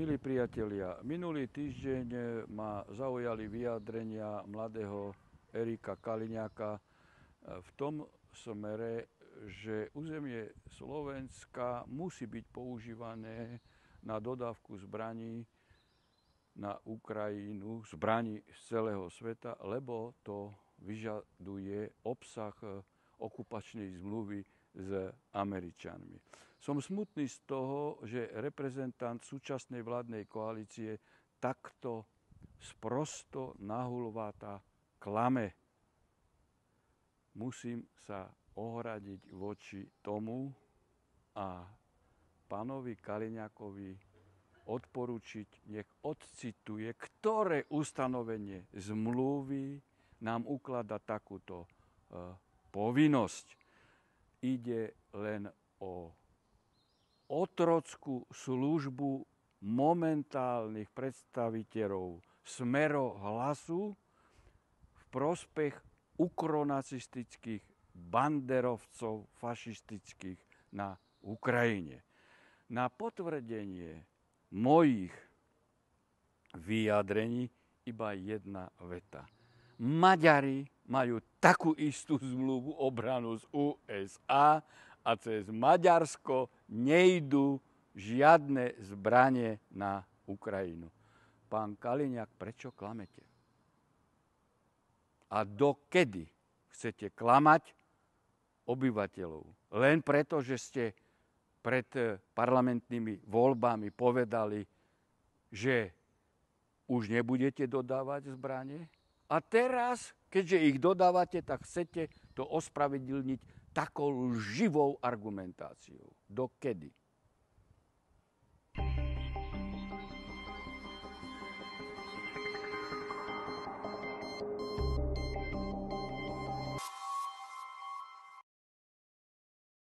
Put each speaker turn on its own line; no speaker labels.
Milí priatelia, minulý týždeň ma zaujali vyjadrenia mladého Erika Kaliňáka v tom smere, že územie Slovenska musí byť používané na dodávku zbraní na Ukrajinu, zbraní z celého sveta, lebo to vyžaduje obsah okupačnej zmluvy s Američanmi. Som smutný z toho, že reprezentant súčasnej vládnej koalície takto sprosto nahulváta klame. Musím sa ohradiť voči tomu a pánovi Kaliňákovi odporučiť, nech odcituje, ktoré ustanovenie zmluvy nám ukladá takúto povinnosť. Ide len o otrockú službu momentálnych predstaviteľov Smer Hlasu v prospech ukronacistických banderovcov fašistických na Ukrajine. Na potvrdenie mojich vyjadrení iba jedna veta. Maďari majú takú istú zmluvu obranu z USA a cez Maďarsko nejdú žiadne zbranie na Ukrajinu. Pán Kaliňák, prečo klamete? A dokedy chcete klamať obyvateľov? Len preto, že ste pred parlamentnými voľbami povedali, že už nebudete dodávať zbranie? A teraz, keďže ich dodávate, tak chcete to ospravedlniť takou lživou argumentáciou. Dokedy?